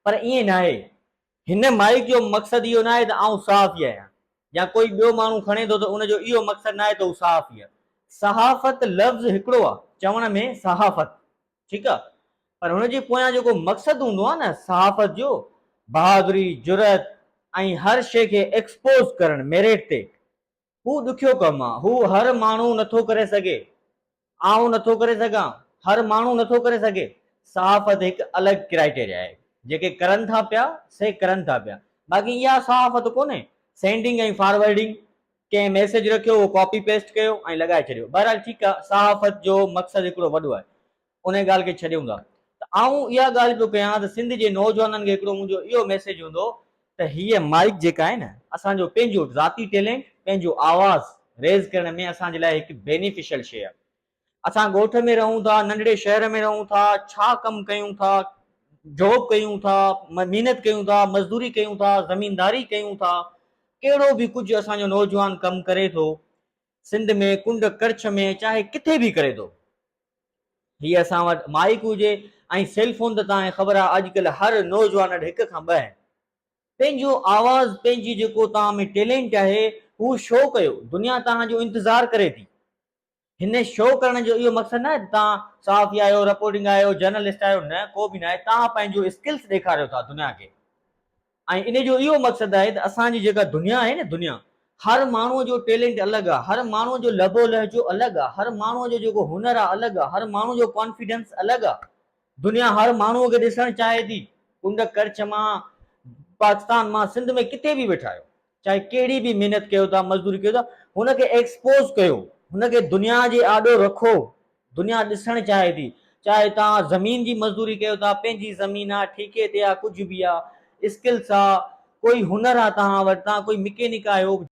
पर ईअं न आहे। हिन माइक जो मक़सदु इहो न आहे त आउं सहाफ़ी आहियां या कोई ॿियो माण्हू खणे थो त उनजो इहो मक़सदु न आहे त हू सहाफ़ी आहे। सहाफ़त लफ़्ज़ हिकिड़ो आहे चवण में सहाफ़त, ठीकु आहे, पर हुनजे पोयां जेको मक़सदु हूंदो आहे न सहाफ़त जो, बहादुरी, जुरत ऐं हर शइ खे एक्सपोज़ करणु मेरिट ते, हू ॾुखियो कमु आहे। हू हर माण्हू नथो करे सघे, आउं नथो करे सघां, हर माण्हू नथो करे सघे। सहाफ़त हिकु अलॻि क्राइटेरिया आहे, जेके करनि था पिया से करनि था पिया। बाक़ी इहा सहाफ़त कोन्हे सेंडिंग ऐं फॉरवर्डिंग, कंहिं मैसेज रखियो उहो कॉपी पेस्ट कयो ऐं लॻाए छॾियो। बहरहाल ठीकु आहे, सहाफ़त जो मक़सदु हिकिड़ो वॾो आहे, उन ॻाल्हि खे छॾियूं था। त आउं इहा ॻाल्हि पियो कयां त सिंध जे नौजवाननि खे हिकिड़ो मुंहिंजो इहो मैसेज हूंदो त हीअ माइक जेका आहे न, असांजो पंहिंजो ज़ाती टैलेंट, पंहिंजो आवाज़ रेज़ करण में असांजे लाइ हिकु बेनिफिशियल शइ आहे। असां ॻोठ में रहूं था, नंढड़े शहर में रहूं था, छा कमु कयूं था, जॉब कयूं था, महिनत कयूं था, मज़दूरी कयूं था, ज़मीनदारी कयूं था, कहिड़ो बि कुझु असांजो नौजवान कमु करे थो, सिंध में, कुंड कच्छ में, चाहे किथे बि करे थो। हीअ असां वटि माइक हुजे ऐं सेलफोन त तव्हांखे ख़बर आहे अॼुकल्ह हर नौजवान वटि हिक खां ॿ आहिनि। पंहिंजो आवाज़, पंहिंजी जेको तव्हां में टैलेंट आहे हू शो कयो, दुनिया तव्हांजो इंतज़ारु करे थी। हिन शो करण जो इहो मक़सदु न आहे तव्हां सहाफ़ी आहियो, रिपोर्टिंग आहियो, जर्नलिस्ट आहियो, न को बि न आहे। तव्हां पंहिंजो स्किल्स ॾेखारियो था दुनिया खे, ऐं इन जो इहो मक़सदु आहे त असांजी जेका दुनिया आहे न, दुनिया हर माण्हूअ जो टैलेंट अलॻि आहे, हर माण्हूअ जो लबो लहजो अलॻि आहे, हर माण्हूअ जो जेको हुनर आहे अलॻि आहे, हर माण्हू जो कॉन्फिडेंस अलॻि आहे। दुनिया हर माण्हूअ खे ॾिसणु चाहे थी, कुंड कच्छ मां, पाकिस्तान मां, सिंध में, किथे बि वेठा आहियो, चाहे कहिड़ी बि महिनत कयो था, मज़दूरी कयो था, हुनखे एक्सपोज़ कयो, हुनखे दुनिया जे आॾो रखो। दुनिया ॾिसणु चाहे थी, चाहे तव्हां ज़मीन जी मज़दूरी कयो था, पंहिंजी ज़मीन आहे, ठीके ते आहे, कुझु बि आहे, स्किल्स आहे, कोई हुनर आहे तव्हां वटि, तव्हां कोई मिकेनिक आहियो,